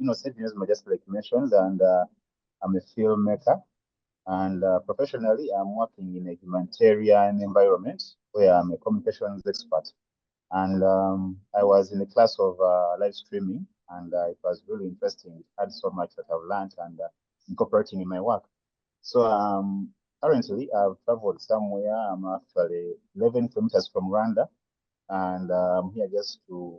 Innocent Niyonzima, just like you mentioned, and I'm a filmmaker. And professionally, I'm working in a humanitarian environment where I'm a communications expert. And I was in a class of live streaming, and it was really interesting. It had so much that I've learned and incorporating in my work. So currently, I've traveled somewhere. I'm actually 11 kilometers from Rwanda, and I'm here just to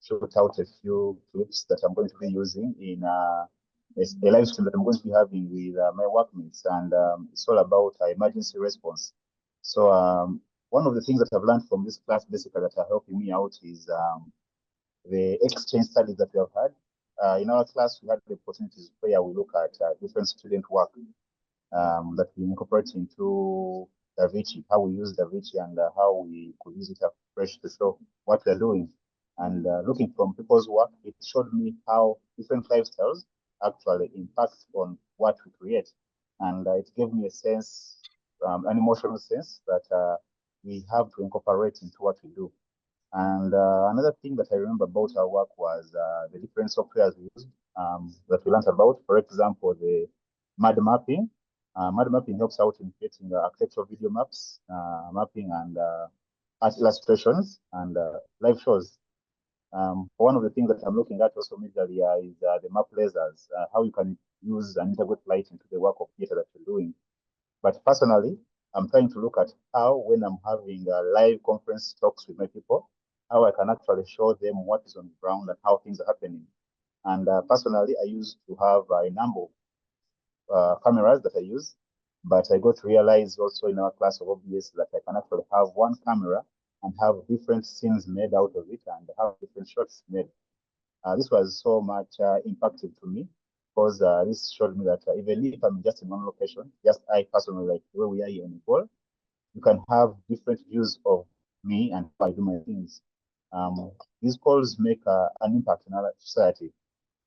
shoot out a few clips that I'm going to be using in a live stream that I'm going to be having with my workmates, and it's all about emergency response. So one of the things that I've learned from this class, basically, that are helping me out is the exchange studies that we have had. In our class, we had the opportunities where we look at different student work that we incorporate into DaVinci, how we use DaVinci, and how we could use it afresh to show what we're doing. And looking from people's work, it showed me how different lifestyles actually impact on what we create. And it gave me a sense, an emotional sense that we have to incorporate into what we do. And another thing that I remember about our work was the different softwares we used that we learned about. For example, the MAD mapping. MAD mapping helps out in creating architectural video maps, mapping and art illustrations and live shows. One of the things that I'm looking at also majorly is the map lasers, how you can use and integrate light into the work of theater that you're doing. But personally, I'm trying to look at how, when I'm having live conference talks with my people, how I can actually show them what is on the ground and how things are happening. And personally, I used to have a number of cameras that I use, but I got to realize also in our class of OBS that I can actually have one camera and have different scenes made out of it and have different shots made. This was so much impactful to me because this showed me that even if I'm just in one location, just I personally, like where we are here in Nepal, you can have different views of me and how I do my things. These calls make an impact in our society.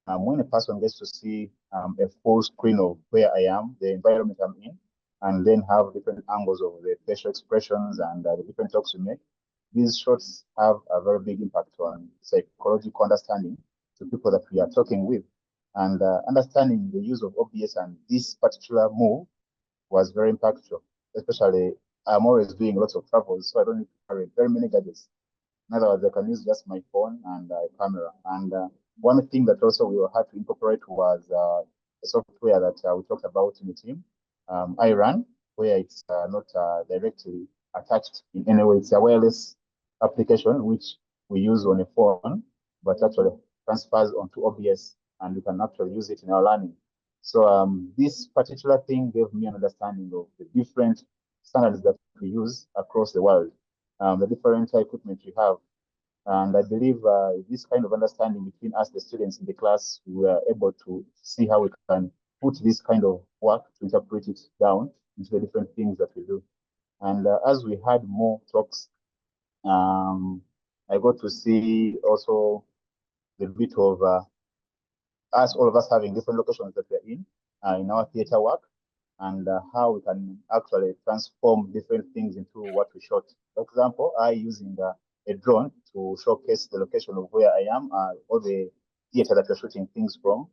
When a person gets to see a full screen of where I am, the environment I'm in, and then have different angles of the facial expressions and the different talks we make, these shots have a very big impact on psychological understanding to people that we are talking with. And understanding the use of OBS and this particular move was very impactful, especially I'm always doing lots of travels, so I don't need to carry very many gadgets. In other words, I can use just my phone and a camera. And one thing that also we had to incorporate was a software that we talked about in the team, iRun, where it's not directly attached in any way. It's a wireless application which we use on a phone, but actually transfers onto OBS, and we can actually use it in our learning. So this particular thing gave me an understanding of the different standards that we use across the world, the different equipment we have. And I believe this kind of understanding between us, the students in the class, we were able to see how we can put this kind of work to interpret it down into the different things that we do. And as we had more talks, I got to see also the bit of all of us having different locations that we're in our theater work, and how we can actually transform different things into what we shot. For example, I using a drone to showcase the location of where I am, or the theater that we're shooting things from,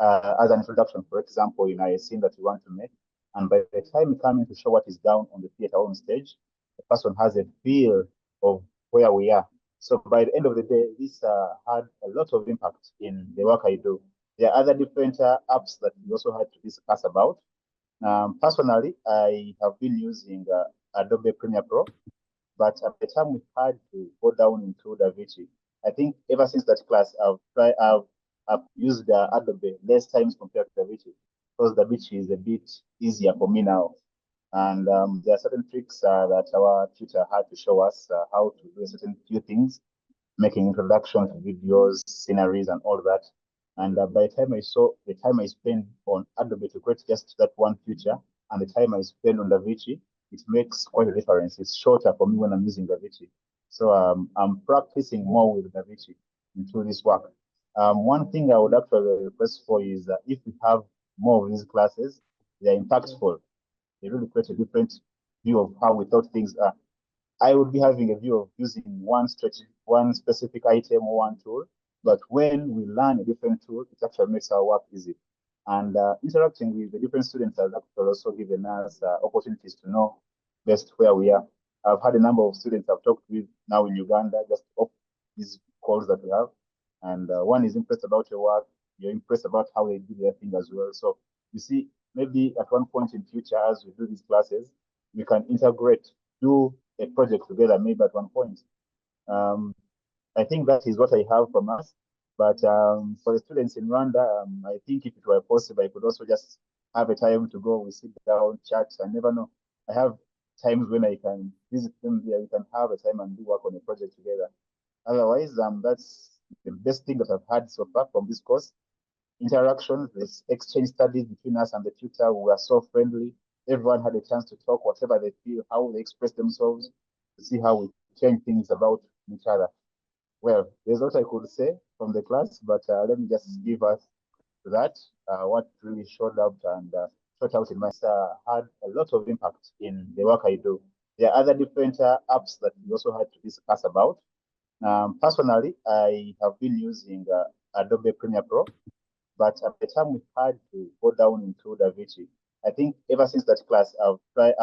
as an introduction, for example, in a scene that we want to make. And by the time we come in to show what is down on the theater on stage, the person has a feel of where we are. So by the end of the day, this had a lot of impact in the work I do. There are other different apps that we also had to discuss about. Personally, I have been using Adobe Premiere Pro, but at the time we had to go down into DaVinci. I think ever since that class, I've used Adobe less times compared to DaVinci, because DaVinci is a bit easier for me now. And there are certain tricks that our tutor had to show us how to do a certain few things, making introduction to videos, sceneries, and all that. And by the time I saw the time I spent on Adobe to create just that one feature, and the time I spend on DaVinci, it makes quite a difference. It's shorter for me when I'm using DaVinci. So I'm practicing more with DaVinci into this work. One thing I would actually request for is that if we have more of these classes, they're impactful. They really create a different view of how we thought things are. I would be having a view of using one specific item or one tool, But when we learn a different tool, it actually makes our work easy. And interacting with the different students has actually also given us opportunities to know best where we are. I've had a number of students I've talked with now in Uganda, just off these calls that we have. And one is impressed about your work. You're impressed about how they do their thing as well. So you see, maybe at one point in future, as we do these classes, we can integrate, do a project together, maybe at one point. I think that is what I have from us. But for the students in Rwanda, I think if it were possible, I could also just have a time to go. We sit down, chat. I never know. I have times when I can visit them there. We can have a time and do work on a project together. Otherwise, that's the best thing that I've had so far from this course. Interactions, this exchange studies between us and the tutor. We were so friendly. Everyone had a chance to talk whatever they feel, how they express themselves, to see how we change things about each other. Well, there's what I could say from the class, but let me just give us that, what really showed up and showed out in my had a lot of impact in the work I do. There are other different apps that we also had to discuss about. Personally, I have been using Adobe Premiere Pro, but at the time we had to go down into DaVinci. I think ever since that class, I've tried.